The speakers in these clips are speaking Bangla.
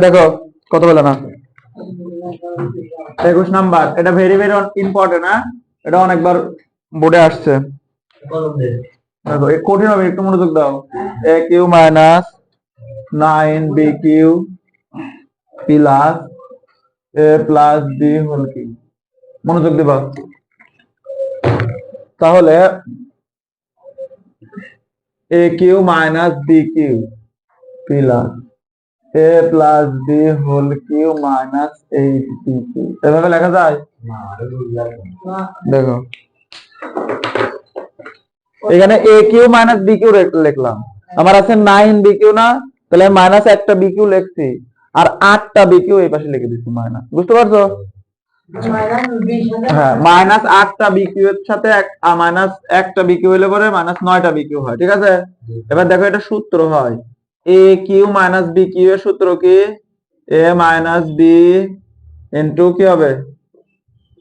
দেখো কত বলে না 21 নাম্বার, এটা ভেরি ভেরি ইম্পর্টেন্ট। হ্যাঁ, এটা অনেকবার বোর্ডে আসছে। দেখো কঠিন হবে, একটু মনোযোগ দাও। A q minus 9 b q plus a plus b whole q. মনোযোগ দিবা। তাহলে a q minus b q plus a plus b whole q minus 8 b q, এভাবে লেখা যায়? দেখো এখানে a q minus b q লিখলাম, আমার আছে 9 বি কিউ না, তাহলে মাইনাস একটা বি কিউ লিখছি, আর 8টা বি কিউ এই পাশে লিখে দিচ্ছি মাইনাস। বুঝতে পারছো? হ্যাঁ, মাইনাস 8টা বি কিউ এর সাথে মাইনাস একটা বি কিউ হলে পরে মাইনাস 9টা বি কিউ হয়। ঠিক আছে, এবার দেখো এটা সূত্র হয় এ কিউ মাইনাস বি কিউ এর সূত্র কি? এ মাইনাস বি ইন্টু কি হবে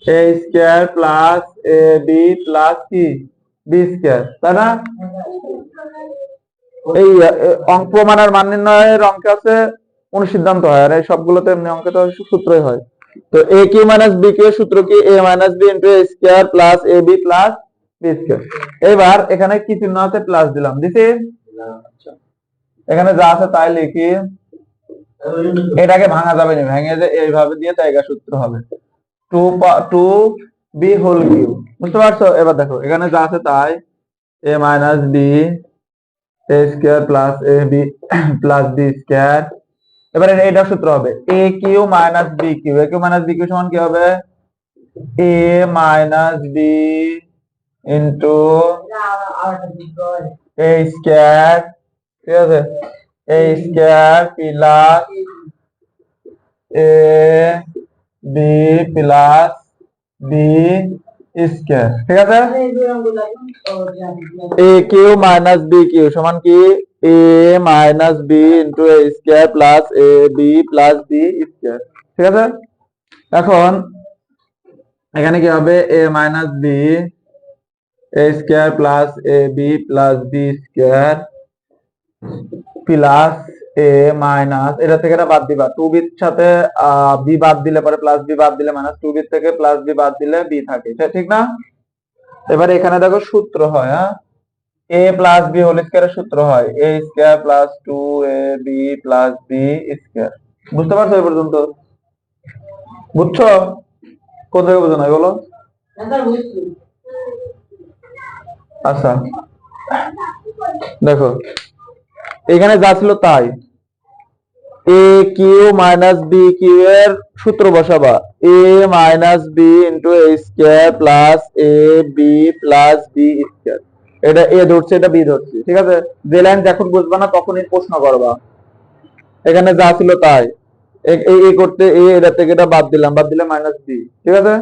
এ square plus a b plus কি বি স্কয়ার, তাই না? এই অঙ্ক প্রমাণের মান নির্ণয়ের অঙ্কে আছে অনুসিদ্ধান্ত হয়, আর এই সবগুলোতে এমনি অঙ্কে তো সূত্রই হয়। তো এ কিউ মাইনাস বি কিউ এর সূত্র কি? এ minus B into A square plus a b plus b square. এবার এখানে কি চিহ্ন আছে? প্লাস দিলাম, দিছি। এখানে যা আছে তাই লিখি, এটাকে ভাঙা যাবে না, ভেঙে যে এইভাবে দিয়ে তাই সূত্র হবে 2 বি হোল কিউ। বুঝতে পারছো? এবার দেখো এখানে যা আছে তাই এ minus b a square plus a b plus b square. এবার এটা সূত্র হবে এ কিউ মাইনাস বি কিউ। এ কিউ মাইনাস বি কিউ সমান কি হবে? A minus B into A square, ঠিক আছে, এ square plus a b plus b square. ঠিক আছে, এ কিউ মাইনাস বি কিউ সমান কি? এ minus B into A square plus a b plus b square. ঠিক আছে, এখন এখানে কি হবে? A minus b a square plus a b plus b square plus a minus, এটা থেকে এটা বাদ দিবা, 2 বির সাথে বি বাদ দিলে পরে প্লাস বি বাদ দিলে মাইনাস 2 বির থেকে প্লাস বি বাদ দিলে বি থাকে, ঠিক না? এবার এখানে দেখো সূত্র হয়, হ্যাঁ, এ প্লাস বি হোল স্কয়ারের সূত্র হয় এ square plus 2 a b plus b square. বুঝতে পারছো এই পর্যন্ত? বুঝছো? কোন জায়গায় বুঝো নাই বলো? আচ্ছা দেখো এখানে যা ছিল তাই, এ কিউ মাইনাস বি কিউ এর সূত্র বসাবা এ minus B into A square plus a b plus b square. এটা এ ধরছে, এটা বি ধরছে, ঠিক আছে? যে লাইন যখন বুঝবা না তখনই প্রশ্ন করবা। এখানে যা ছিল তাই, এ করতে এটা থেকে এটা বাদ দিলাম, বাদ দিলে মাইনাস বি। ঠিক আছে,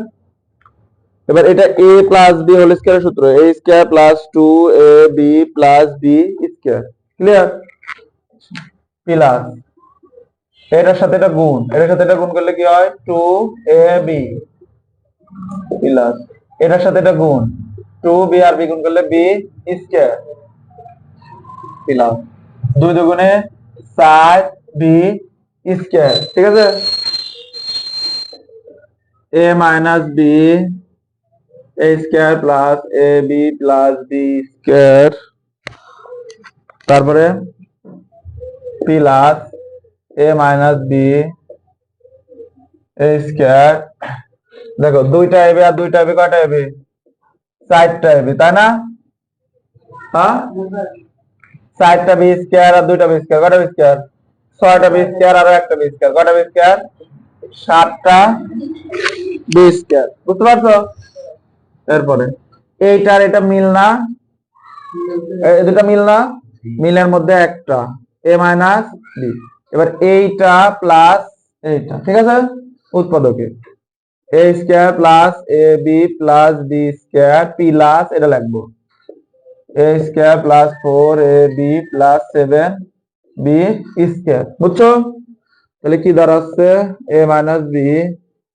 এবার এটা এ প্লাস বি হোল স্কয়ারের সূত্র a square plus 2 a b plus b square. Clear? Plus এটার সাথে এটা গুণ, এটার সাথে এটা গুণ করলে কি হয়? 2 এ বি প্লাস এটার সাথে এটা গুণ 2 বি আর বি গুণ করলে বি স্কয়ার প্লাস 2 দুগুণে 4 বি স্কয়ার। ঠিক আছে, a minus b a square plus a b plus b square, তারপরে plus a minus b a square. দেখো দুইটা এবি আর দুইটা এবি, কয়টা এবি? 4টা এবি, তাই না? হ্যাঁ, 4টা বি স্কয়ার আর দুইটা বি স্কয়ার, কয়টা বি স্কয়ার? 6টা বি স্কয়ার আর একটা বি স্কয়ার, কয়টা বি স্কয়ার? 7টা বি স্কয়ার। বুঝতে পারছো? এরপরে এইটার এটা মিল না, এই দুটা মিল না, মিলের মধ্যে একটা এ মাইনাস বি। এবার এইটা প্লাস এইটা, ঠিক আছে, উৎপাদকে a square plus a b plus b square plus এটা লিখবো a square plus 4 a b plus 7 b square. বুঝছো? তাহলে কি দাঁড়াচ্ছে? A minus b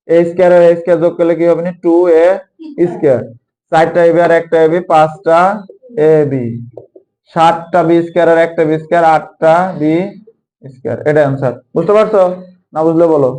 a square আর এ স্কয়ার যোগ করলে কি হবে? 2 এ স্কয়ার, 4টা এবি আর একটা এবি, 5টা এ বি, 7টা বি স্কয়ার আর একটা বি স্কয়ার, 8টা বি স্কয়ার। এটা অ্যান্সার। বুঝতে পারছো? না বুঝলে বলো।